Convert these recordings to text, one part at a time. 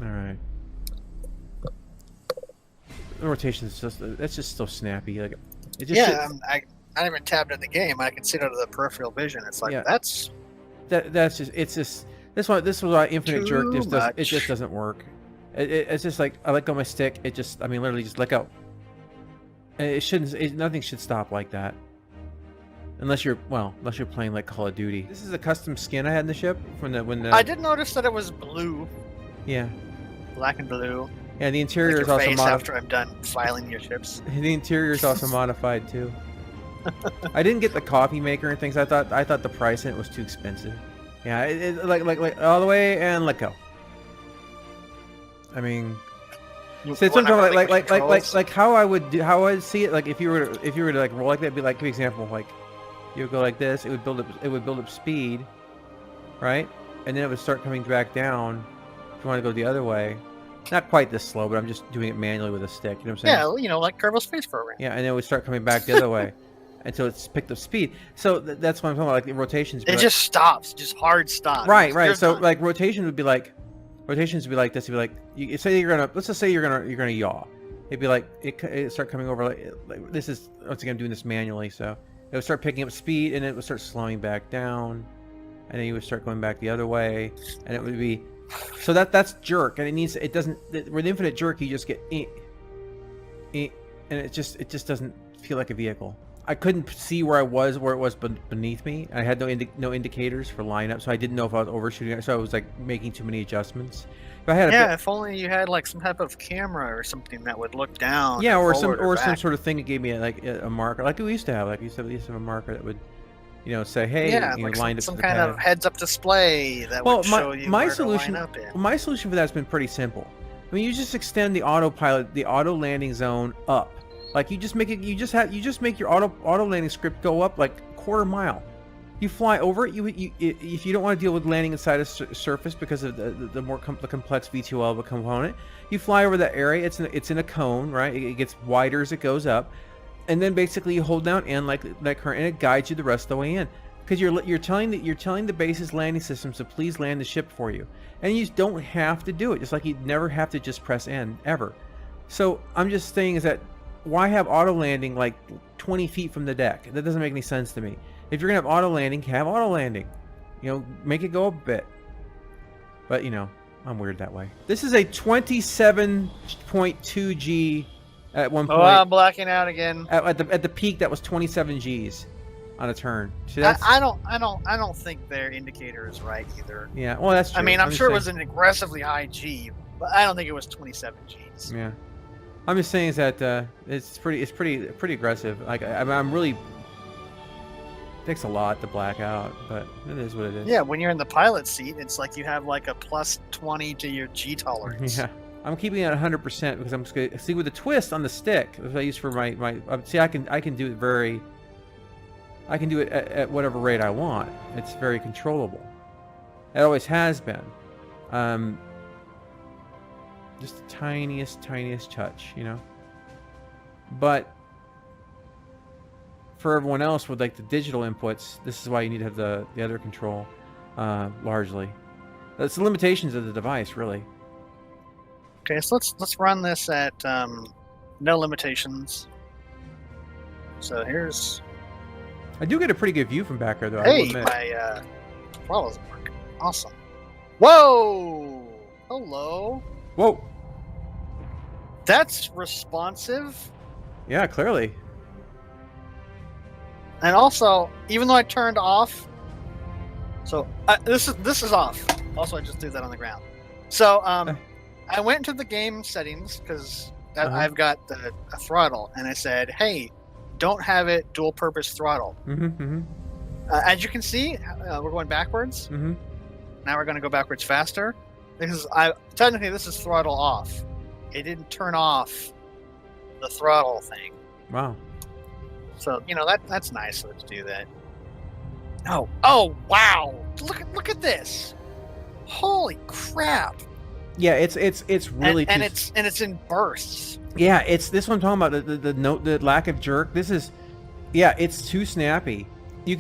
All right. The rotation is that's just so snappy. Like it just Yeah, I even tabbed in the game. I can see it out of the peripheral vision. It's like yeah. that's That's just it's just this was why infinite jerk too much. it just doesn't work. It's just like I let go of my stick. It just I mean literally just let go. And it shouldn't. Nothing should stop like that. Unless you're playing like Call of Duty. This is a custom skin I had in the ship from I did notice that it was blue, yeah. black and blue. Yeah, the interior Like is your also face modified. after I'm done filing your ships. The interior is also modified too. I didn't get the coffee maker and things. I thought the price in it was too expensive. Yeah, like all the way and let go. I mean, so it's something like how I would see it. Like if you were to like roll like that, it'd be like, for example, like you would go like this. It would build up speed, right? And then it would start coming back down. If you want to go the other way, not quite this slow, but I'm just doing it manually with a stick. You know what I'm saying? Yeah, you know, like Kerbal Space Program. Yeah, and then it would start coming back the other way until it's picked up speed. So that's what I'm talking about. Like the rotations. It just stops, just hard stop. Right. So like rotations would be like this. It'd be like let's just say you're gonna yaw. It'd be like it start coming over like this is once again I'm doing this manually. So it would start picking up speed and it would start slowing back down, and then you would start going back the other way, and it would be. So that's jerk, and it doesn't with infinite jerk you just get and it just doesn't feel like a vehicle. I couldn't see where it was beneath me. I had no indicators for lineup, so I didn't know if I was overshooting. So I was like making too many adjustments. If I had if only you had like some type of camera or something that would look down. Yeah, or some sort of thing that gave me like a marker, like we used to have. Like we used to have a marker that would, say, hey, like lined some up kind of heads-up display that would show you where to line up in. My solution for that has been pretty simple. I mean, you just extend the autopilot, the auto landing zone up. Like you just make it. You just make your auto landing script go up like a quarter mile. You fly over it. If you don't want to deal with landing inside a surface because of the more complex VTOL component, you fly over that area. It's in a cone, right? It gets wider as it goes up, and then basically you hold down N like that current, and it guides you the rest of the way in. Because you're telling the base's landing systems to please land the ship for you, and you don't have to do it. Just like you'd never have to just press N ever. So I'm just saying is that why have auto landing like 20 feet from the deck? That doesn't make any sense to me. If you're gonna have auto landing, have auto landing. Make it go a bit. But I'm weird that way. This is a 27.2 G at one point. Oh, I'm blacking out again. At the peak, that was 27 Gs on a turn. See, I don't think their indicator is right either. Yeah, well that's true. I mean, I'm sure it was an aggressively high G, but I don't think it was 27 Gs. Yeah, I'm just saying is that it's pretty aggressive. Like I'm really. It takes a lot to black out, but it is what it is. Yeah, when you're in the pilot seat, it's like you have like a plus 20 to your G tolerance. Yeah, I'm keeping it at 100% because I'm just gonna see with the twist on the stick, which I use for my. See, I can do it I can do it at whatever rate I want. It's very controllable. It always has been. Just the tiniest touch, But for everyone else with like the digital inputs, this is why you need to have the other control, largely. That's the limitations of the device, really. Okay, so let's run this at no limitations. So here's. I do get a pretty good view from back there, though. Hey, my throttle isn't working. Awesome. Whoa! Hello. Whoa. That's responsive. Yeah, clearly. And also, even though I turned off, so this is off. Also, I just threw that on the ground. So I went into the game settings because I've got a throttle, and I said, "Hey, don't have it dual-purpose throttle." As you can see, we're going backwards. Now we're going to go backwards faster. Technically, this is throttle off. It didn't turn off the throttle thing. Wow. So that's nice to do that. Oh wow! Look at this! Holy crap! Yeah, it's really and it's in bursts. Yeah, it's this one I'm talking about the lack of jerk. This is, yeah, it's too snappy. You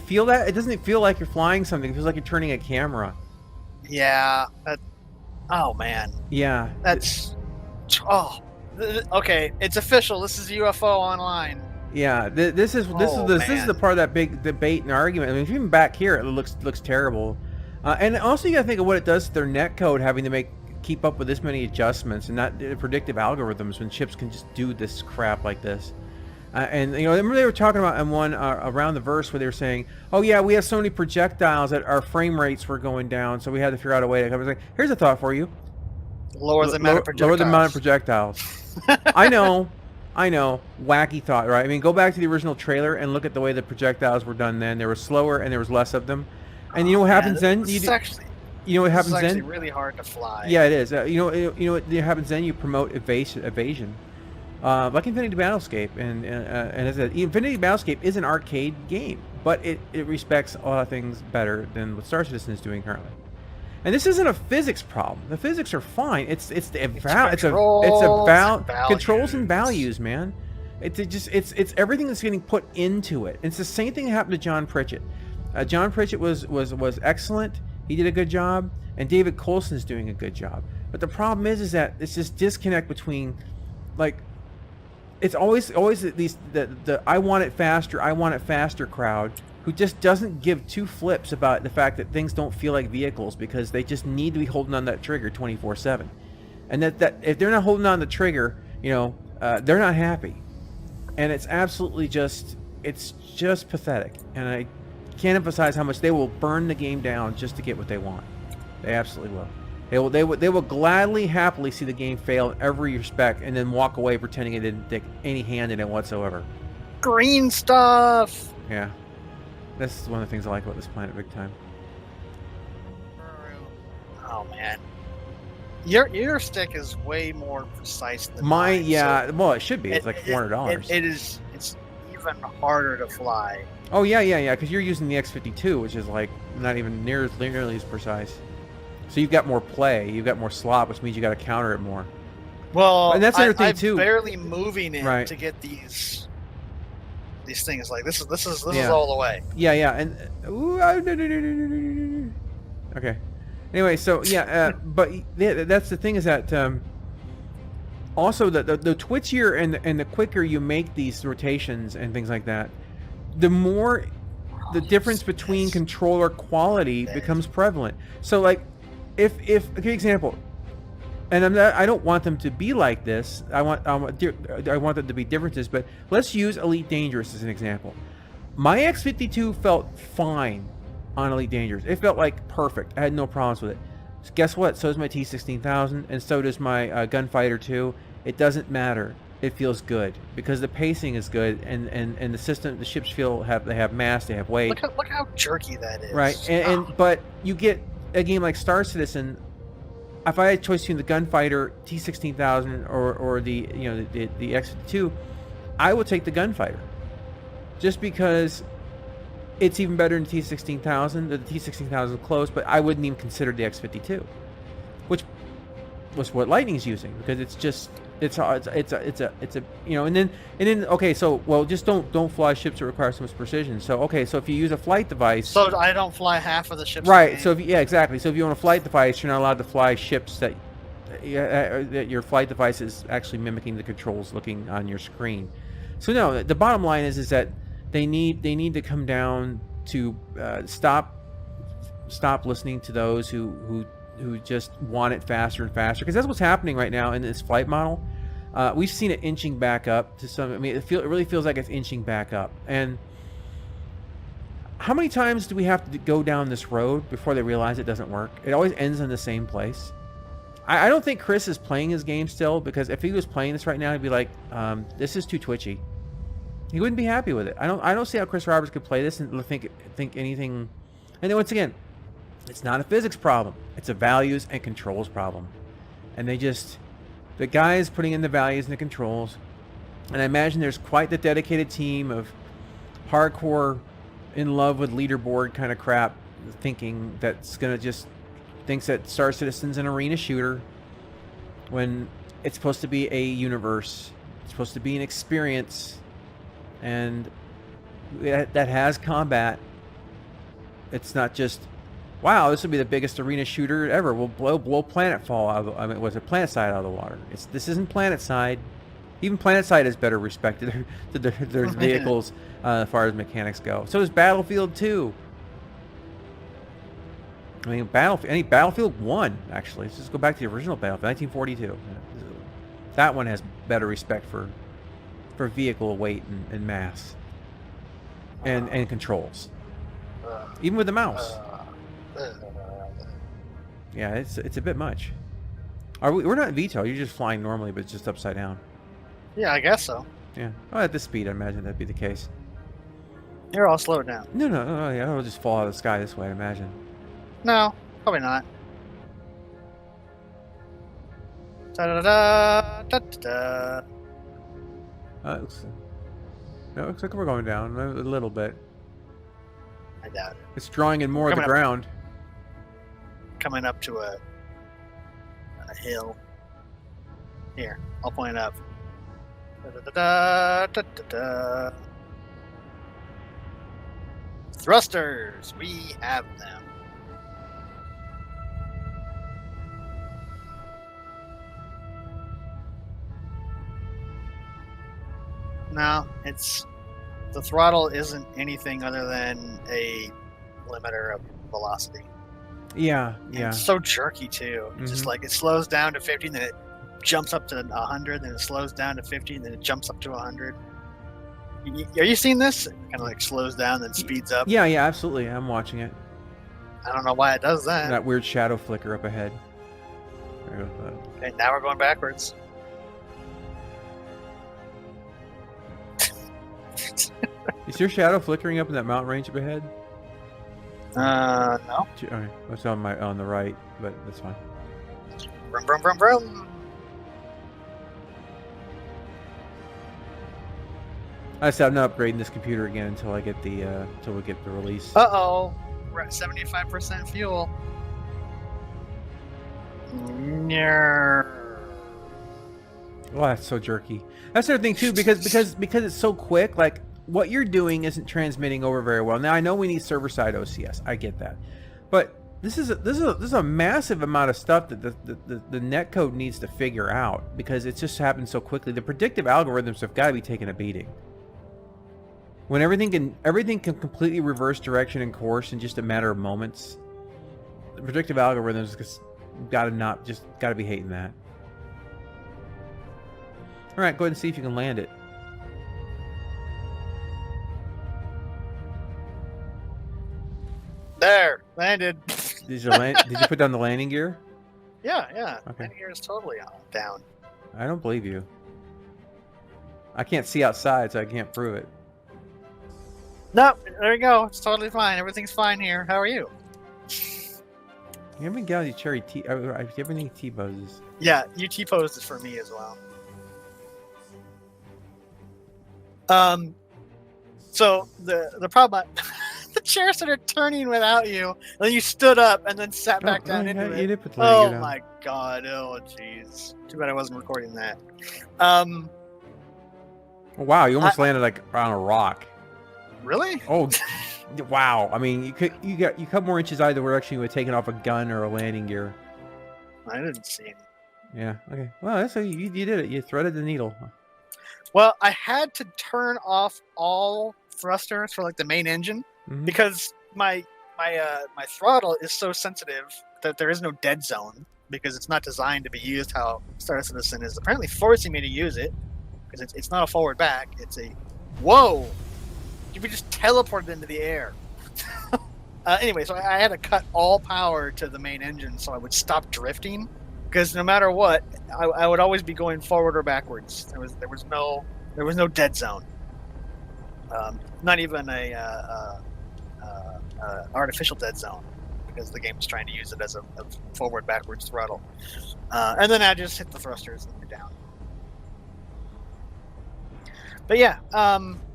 feel that it doesn't feel like you're flying something. It feels like you're turning a camera. Yeah, Oh man, Yeah. that's okay. It's official. This is UFO Online. Yeah, this is the part of that big debate and argument. I mean, even back here, it looks terrible, and also you got to think of what it does to their netcode, having to keep up with this many adjustments and not predictive algorithms when chips can just do this crap like this. And you know, remember they were talking about in one around the verse where they were saying, "Oh yeah, we have so many projectiles that our frame rates were going down, so we had to figure out a way to." I was like, "Here's a thought for you: lower the amount of projectiles." Lower the amount of projectiles. I know, wacky thought, right? I mean, go back to the original trailer and look at the way the projectiles were done then. They were slower and there was less of them. And you know what happens then? You know what happens then? It's actually really hard to fly. Yeah, it is. You know what happens then? You promote evasion. Like Infinity Battlescape, and as I said, Infinity Battlescape is an arcade game, but it respects a lot of things better than what Star Citizen is doing currently. And this isn't a physics problem. The physics are fine. It's about controls and values, man. It's everything that's getting put into it. It's the same thing that happened to John Pritchett. John Pritchett was excellent. He did a good job, and David Coulson's doing a good job. But the problem is that it's this disconnect between, like, it's always the I want it faster crowd who just doesn't give two flips about the fact that things don't feel like vehicles because they just need to be holding on that trigger 24/7, and that if they're not holding on the trigger, you know, they're not happy, and it's absolutely just pathetic. And I can't emphasize how much they will burn the game down just to get what they want. They absolutely will. They will gladly, happily see the game fail in every respect, and then walk away pretending it didn't take any hand in it whatsoever. Green stuff. Yeah. That's one of the things I like about this planet big time. Oh man, your stick is way more precise than mine. Yeah, so well, it should be. It's like $400. It is. It's even harder to fly. Oh yeah. Because you're using the X52, which is like not even nearly as precise. So you've got more play. You've got more slop, which means you got to counter it more. Well, and that's another thing I'm too. Barely moving it to get these things. Like this is all the way. Yeah, and okay. Anyway, so yeah, but that's the thing is that also the twitchier and the quicker you make these rotations and things like that, the more the difference between controller quality becomes prevalent. So like, if a good example. And I don't want them to be like this. I want them to be differences. But let's use Elite Dangerous as an example. My X52 felt fine on Elite Dangerous. It felt like perfect. I had no problems with it. So guess what? So does my T16000, and so does my Gunfighter 2. It doesn't matter. It feels good because the pacing is good, and the system, the ships they have mass, they have weight. Look how jerky that is. Right, but you get a game like Star Citizen. If I had a choice between the Gunfighter T16000 or the X52, I would take the Gunfighter, just because it's even better than the T16000. The T16000 is close, but I wouldn't even consider the X52, which was what Lightning's using, because it's a and then okay, so well, just don't fly ships that require so much precision. So okay, so if you use a flight device, so I don't fly half of the ships, right? So exactly. So if you want a flight device, you're not allowed to fly ships that your flight device is actually mimicking the controls looking on your screen. So no, the bottom line is that they need to come down to stop listening to those who just want it faster and faster, because that's what's happening right now in this flight model. We've seen it inching back up to some. I mean, it really feels like it's inching back up. And how many times do we have to go down this road before they realize it doesn't work? It always ends in the same place. I don't think Chris is playing his game still, because if he was playing this right now, he'd be like, "This is too twitchy." He wouldn't be happy with it. I don't see how Chris Roberts could play this and think anything. And then once again, it's not a physics problem. It's a values and controls problem. And the guys putting in the values and the controls, and I imagine there's quite the dedicated team of hardcore, in love with leaderboard kind of crap thinking that's going to just thinks that Star Citizen's an arena shooter when it's supposed to be a universe. It's supposed to be an experience, and that has combat. It's not just wow, this would be the biggest arena shooter ever. We'll blow Planetfall out of the, I mean, was it PlanetSide out of the water? This isn't PlanetSide. Even PlanetSide is better respected to their vehicles as far as mechanics go. So is Battlefield 2. I mean, Battlefield 1, actually. Let's just go back to the original Battlefield, 1942. That one has better respect for vehicle weight and mass and controls. Even with the mouse. Yeah, it's a bit much. We're not in VTOL, you're just flying normally, but it's just upside down. Yeah, I guess so. Yeah. Oh, at this speed, I imagine that'd be the case. You're all slowed down. No, yeah, it'll just fall out of the sky this way, I imagine. No, probably not. Da-da-da-da-da-da. It looks like we're going down a little bit. I doubt it. It's drawing in more of the ground. Coming up to a hill. Here, I'll point it up. Da-da-da-da-da-da-da. Thrusters, we have them. No, the throttle isn't anything other than a limiter of velocity. Yeah. It's so jerky too. It's just like it slows down to 50, then it jumps up to 100, then it slows down to 50, and then it jumps up to 100. Are you seeing this? It kind of like slows down, then speeds up. Yeah, absolutely. I'm watching it. I don't know why it does that. That weird shadow flicker up ahead. There goes that. Okay, now we're going backwards. Is your shadow flickering up in that mountain range up ahead? No. Okay, it's on the right, but that's fine. Vroom, vroom, vroom, vroom. I said I'm not upgrading this computer again until I get the until we get the release. Uh-oh. We're at 75% fuel. Oh, that's so jerky. That's the other thing too, because it's so quick. Like what you're doing isn't transmitting over very well. Now I know we need server-side OCS. I get that, but this is a massive amount of stuff that the netcode needs to figure out because it just happens so quickly. The predictive algorithms have got to be taking a beating. When everything can completely reverse direction and course in just a matter of moments, the predictive algorithms just got to be hating that. All right, go ahead and see if you can land it. There, landed. Did you put down the landing gear? Yeah. Okay. Landing gear is totally down. I don't believe you. I can't see outside, so I can't prove it. Nope, there you go. It's totally fine. Everything's fine here. How are you? You haven't got any cherry tea. Everything T-poses. Yeah, you T-posed for me as well. So the problem, the chair started turning without you, and then you stood up and then sat back down into it. You did put the landing gear down. My god! Oh jeez. Too bad I wasn't recording that. Wow, you almost landed like on a rock. Really? Oh, wow! I mean, you cut more inches either direction. You would have taken off a gun or a landing gear. I didn't see it. Yeah. Okay. Well, that's how you did it. You threaded the needle. Well, I had to turn off all thrusters for like the main engine because my throttle is so sensitive that there is no dead zone because it's not designed to be used how Star Citizen is apparently forcing me to use it because it's not a forward back. It's a whoa. You could just teleported into the air. Anyway, so I had to cut all power to the main engine so I would stop drifting. Because no matter what, I would always be going forward or backwards. There was no dead zone. Not even a artificial dead zone, because the game was trying to use it as a forward backwards throttle. And then I just hit the thrusters and you're down. But yeah,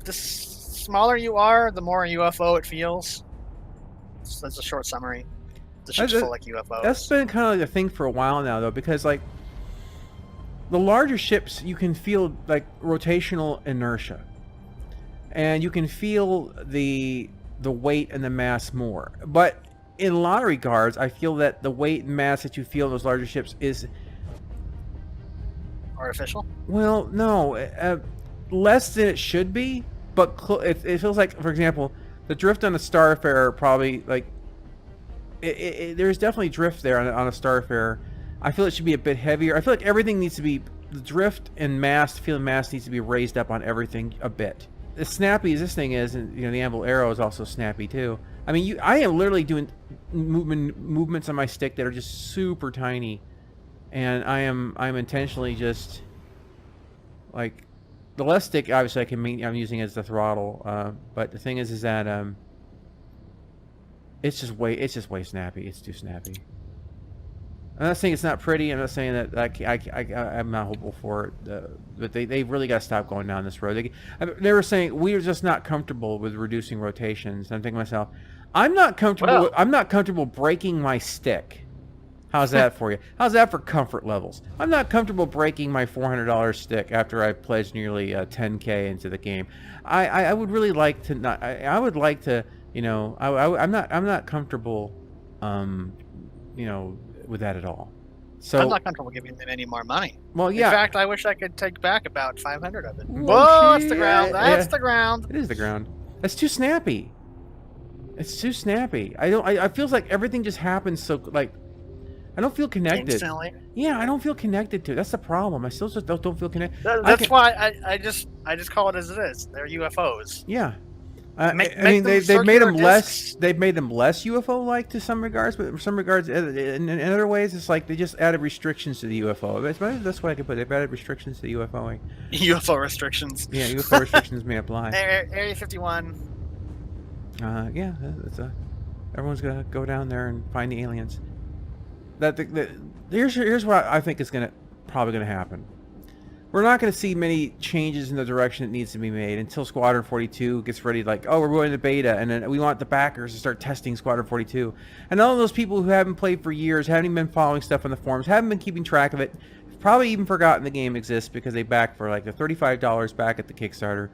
the smaller you are, the more UFO it feels. So that's a short summary. The ship's full like UFOs. That's been kind of like a thing for a while now, though, because like the larger ships, you can feel like rotational inertia, and you can feel the weight and the mass more. But in a lot of regards, I feel that the weight and mass that you feel in those larger ships is, artificial. well, no, less than it should be. But it feels like, for example, the drift on a Starfarer probably like there's definitely drift there on a Starfarer. I feel it should be a bit heavier. I feel like everything needs to be, the drift and mass, feel and mass needs to be raised up on everything a bit. As snappy as this thing is, and the Anvil Arrow is also snappy too. I mean, I am literally doing movements on my stick that are just super tiny, and I'm intentionally just like, the left stick obviously I'm using as the throttle, but the thing is that it's just way snappy. It's too snappy. I'm not saying it's not pretty. I'm not saying that I'm not hopeful for it. But they really got to stop going down this road. They were saying we are just not comfortable with reducing rotations. And I'm thinking to myself, I'm not comfortable. Well, I'm not comfortable breaking my stick. How's that for you? How's that for comfort levels? I'm not comfortable breaking my $400 stick after I pledged nearly 10K into the game. I would really like to not. I would like to. I'm not comfortable. With that at all. So I'm not comfortable giving them any more money. Well, yeah. In fact, I wish I could take back about 500 of it. Whoa, Whoa, it's the ground. That's the ground. It is the ground. That's too snappy. It's too snappy. I feels like everything just happens so, like, I don't feel connected. Instantly. Yeah, I don't feel connected to it. That's the problem. I still just don't feel connected. That's why I just call it as it is. They're UFOs. Yeah. Make I mean, they've made them discs. They've made them less UFO-like to some regards, but in some regards, in other ways, it's like they just added restrictions to the UFO. That's what I could put. They've added restrictions to the UFOing. UFO restrictions. Yeah, UFO restrictions may apply. Area 51. Yeah, everyone's gonna go down there and find the aliens. Here's what I think is probably gonna happen. We're not going to see many changes in the direction it needs to be made until Squadron 42 gets ready. Like, oh, we're going to beta, and then we want the backers to start testing Squadron 42. And all of those people who haven't played for years, haven't even been following stuff on the forums, haven't been keeping track of it, probably even forgotten the game exists because they backed for like the $35 back at the Kickstarter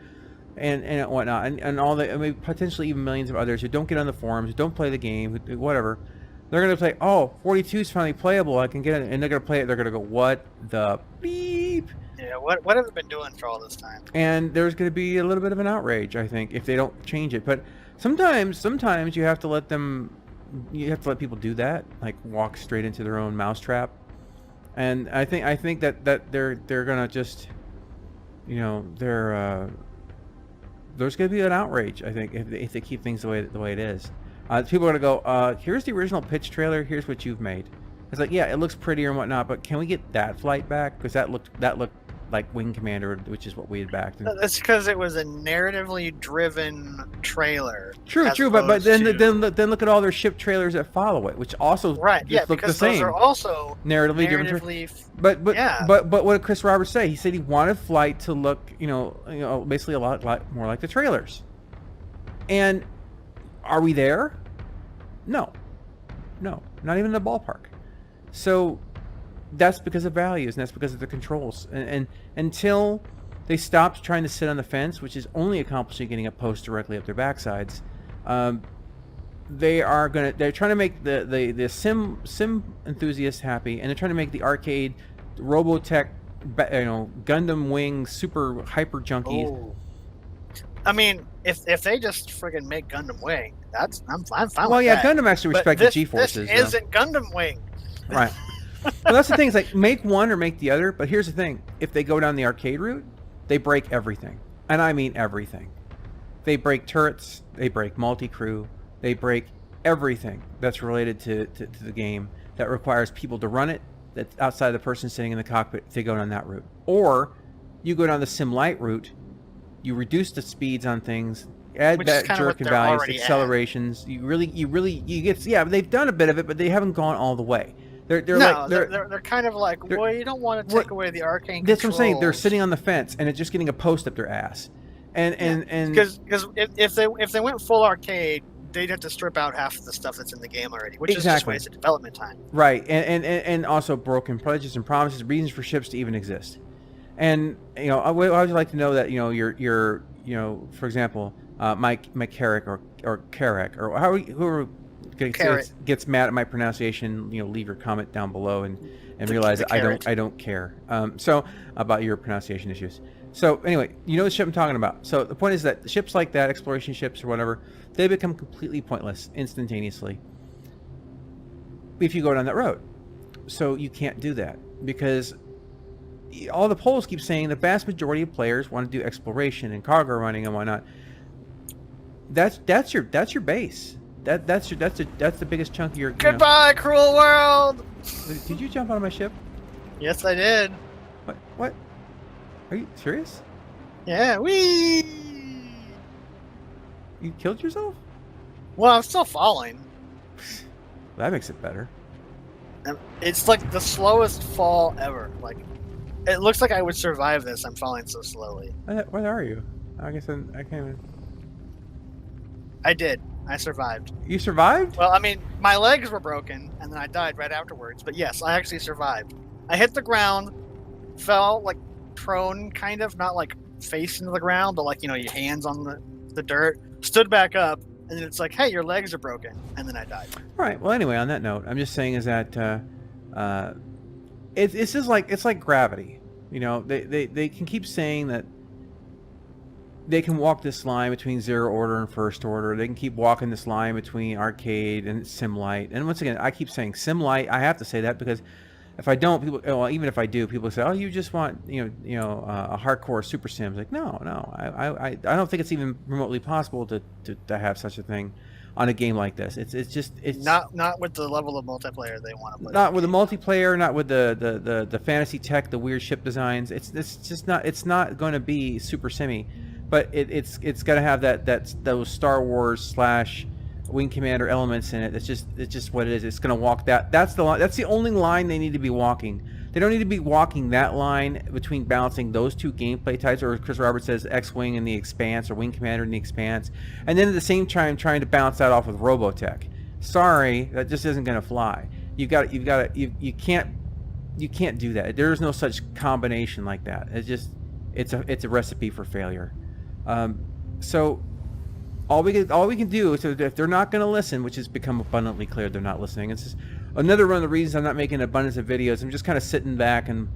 and whatnot. And all the, I mean, potentially even millions of others who don't get on the forums, who don't play the game, whatever. They're going to say, oh, 42 is finally playable. I can get it. And they're going to play it. They're going to go, what the beep? Yeah, what have they been doing for all this time? And there's going to be a little bit of an outrage, I think, if they don't change it. But sometimes you have to let people do that, like walk straight into their own mousetrap. And I think that they're going to just, there's going to be an outrage, I think, if they keep things the way it is. People are going to go, here's the original pitch trailer, here's what you've made. It's like, yeah, it looks prettier and whatnot, but can we get that flight back? Because that looked like Wing Commander, which is what we had backed. That's because it was a narratively driven trailer. True, but then look at all their ship trailers that follow it, which also look the same. Those are also narratively different. But what did Chris Roberts say? He said he wanted flight to look, basically a lot more like the trailers. And are we there? No, not even in the ballpark. So that's because of values, and that's because of the controls. And until they stop trying to sit on the fence, which is only accomplishing getting a post directly up their backsides, they're trying to make the sim enthusiasts happy, and they're trying to make the arcade Robotech, Gundam Wing super hyper junkies. Oh. I mean, if they just friggin' make Gundam Wing, I'm fine with that. Well, yeah, Gundam actually respects the G-forces. This isn't Gundam Wing. Right. Well, that's the thing. It's like, make one or make the other. But here's the thing. If they go down the arcade route, they break everything. And I mean everything. They break turrets. They break multi-crew. They break everything that's related to the game that requires people to run it, that's outside the person sitting in the cockpit, if they go down that route. Or you go down the sim light route, you reduce the speeds on things, add that jerk and values, accelerations. You get, yeah, they've done a bit of it, but they haven't gone all the way. They're kind of like, well, you don't want to take away the arcane controls. That's what I'm saying. They're sitting on the fence, and it's just getting a post up their ass. And because if they went full arcade, they'd have to strip out half of the stuff that's in the game already, which is just wasted development time. Right, and also broken pledges and promises, reasons for ships to even exist. And I would like to know that your for example, Mike Carrick or Carrick or whoever gets mad at my pronunciation, leave your comment down below and realize that I don't care. So about your pronunciation issues. So anyway, you know the ship I'm talking about. So the point is that ships like that, exploration ships or whatever, they become completely pointless instantaneously if you go down that road. So you can't do that because all the polls keep saying the vast majority of players want to do exploration and cargo running and whatnot. That's your base. That's the biggest chunk of your. Goodbye, cruel world. Did you jump out of my ship? Yes, I did. What? Are you serious? Yeah, wee. You killed yourself? Well, I'm still falling. That makes it better. It's like the slowest fall ever. Like, it looks like I would survive this. I'm falling so slowly. Where are you? I guess I can't even. I did. I survived. You survived? Well, I mean, my legs were broken, and then I died right afterwards. But yes, I actually survived. I hit the ground, fell like prone, kind of, not like face into the ground, but like your hands on the dirt. Stood back up, and then it's like, hey, your legs are broken, and then I died. All right. Well, anyway, on that note, I'm just saying is that it's just like gravity. They can keep saying that they can walk this line between Zero Order and First Order. They can keep walking this line between Arcade and SimLight. And once again, I keep saying SimLight. I have to say that because if I don't, even if I do, people say, "Oh, you just want a hardcore Super Sim." It's like, no, I don't think it's even remotely possible to have such a thing on a game like this. It's not with the level of multiplayer they want to play. Not with the multiplayer, not with the fantasy tech, the weird ship designs. It's just not. It's not going to be super simmy. But it's got to have those Star Wars / Wing Commander elements in it. It's just what it is. It's going to walk that. That's the only line they need to be walking. They don't need to be walking that line between balancing those two gameplay types, or Chris Roberts says X-Wing and the Expanse, or Wing Commander and the Expanse, and then at the same time trying to balance that off with Robotech. Sorry, that just isn't going to fly. You can't do that. There is no such combination like that. It's a recipe for failure. So all we can do is, if they're not going to listen, which has become abundantly clear they're not listening. It's just another one of the reasons I'm not making an abundance of videos. I'm just kind of sitting back and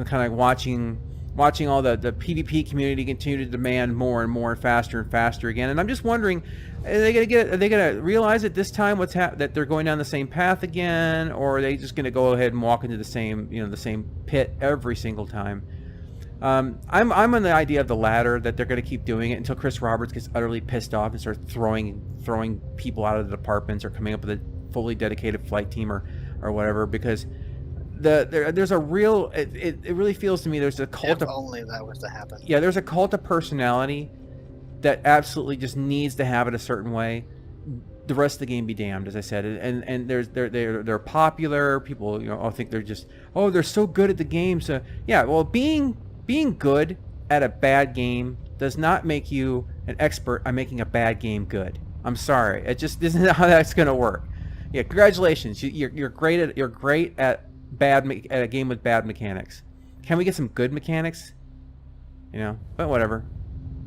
kind of watching all the PvP community continue to demand more and more, faster and faster again. And I'm just wondering, are they gonna realize at this time that they're going down the same path again, or are they just gonna go ahead and walk into the same pit every single time? I'm on the idea of the latter, that they're going to keep doing it until Chris Roberts gets utterly pissed off and starts throwing people out of the departments, or coming up with a fully dedicated flight team or whatever, because there's a real it really feels to me there's a cult if only that was to happen. Yeah, there's a cult of personality that absolutely just needs to have it a certain way. The rest of the game be damned, as I said, and they're popular. People think they're so good at the game. So yeah, well, being good at a bad game does not make you an expert on making a bad game good. I'm sorry, it just isn't how that's going to work. Yeah, congratulations, you're great at a game with bad mechanics. Can we get some good mechanics? But whatever.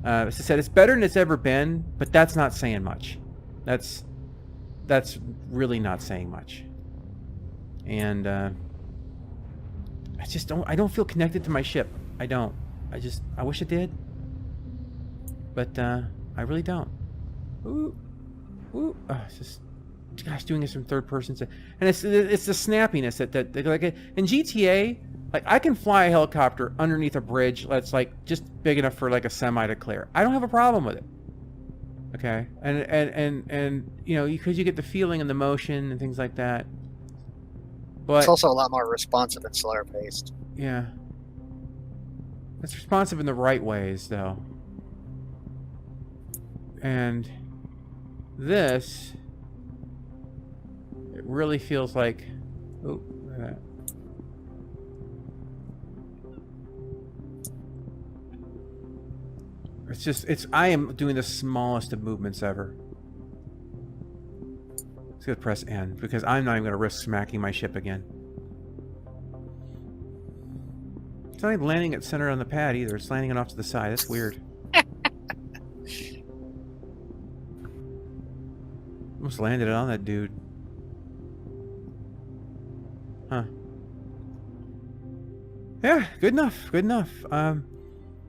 As I said, it's better than it's ever been, but that's not saying much. That's really not saying much. And I don't feel connected to my ship. I don't. I wish it did. But I really don't. Ooh. It's just, gosh, doing this from third person. And it's the snappiness that like in GTA, like I can fly a helicopter underneath a bridge that's like just big enough for like a semi to clear. I don't have a problem with it. Okay, and because you get the feeling and the motion and things like that. But it's also a lot more responsive and slower paced. Yeah. It's responsive in the right ways, though. And this, it really feels like, oh, look at that. I am doing the smallest of movements ever. Let's go press N, because I'm not even going to risk smacking my ship again. It's not even landing at center on the pad either. It's landing it off to the side. That's weird. Almost landed it on that dude. Huh. Yeah, good enough. Good enough.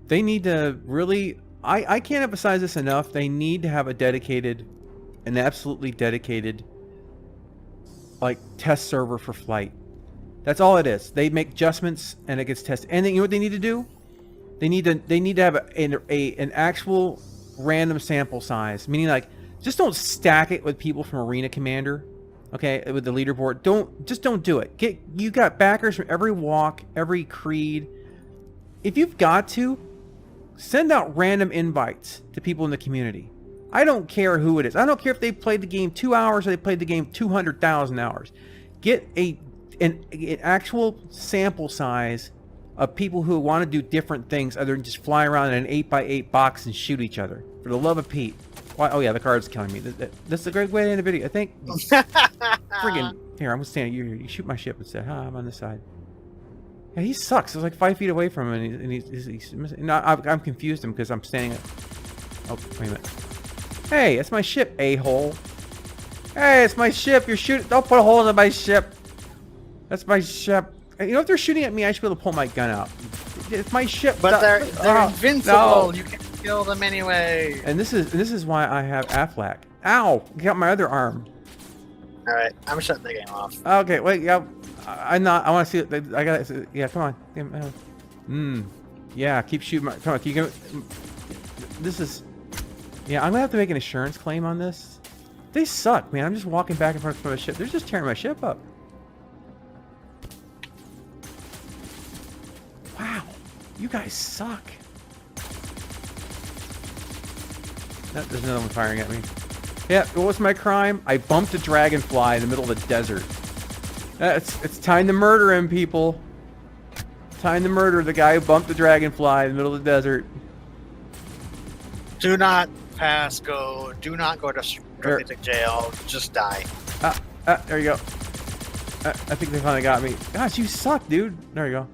They need to really... I can't emphasize this enough. They need to have a dedicated, an absolutely dedicated, like, test server for flight. That's all it is. They make adjustments and it gets tested. And then, you know what they need to do? They need to have an actual random sample size. Meaning, like, just don't stack it with people from Arena Commander. Okay, with the leaderboard. Just don't do it. You got backers from every walk, every creed. If you've got to, send out random invites to people in the community. I don't care who it is. I don't care if they played the game 2 hours or they played the game 200,000 hours. Get an actual sample size of people who want to do different things other than just fly around in an 8x8 box and shoot each other. For the love of Pete. Why? Oh yeah, the card's killing me. That's a great way to end the video. I think. Friggin' here, I'm gonna stand here. You shoot my ship instead. Huh? I'm on this side. Yeah, he sucks. I was like 5 feet away from him, and he's missing. No, I'm confused him because I'm standing. Oh, wait a minute. Hey, it's my ship, a-hole. Hey, it's my ship. You're shooting. Don't put holes in my ship. That's my ship. You know, if they're shooting at me, I should be able to pull my gun out. It's my ship. But they're invincible. No. You can kill them anyway. And this is why I have Aflac. Ow! Got my other arm. All right, I'm shutting the game off. Okay, wait. Yeah, I'm not. I want to see it. I got it. Yeah, come on. Yeah, keep shooting. Come on. Can you go? This is. Yeah, I'm gonna have to make an insurance claim on this. They suck, man. I'm just walking back in front of my ship. They're just tearing my ship up. Wow, you guys suck. No, there's another one firing at me. Yeah, what was my crime? I bumped a dragonfly in the middle of the desert. It's time to murder him, people. Time to murder the guy who bumped the dragonfly in the middle of the desert. Do not pass go. Do not go to jail. Just die. There you go. I think they finally got me. Gosh, you suck, dude. There you go.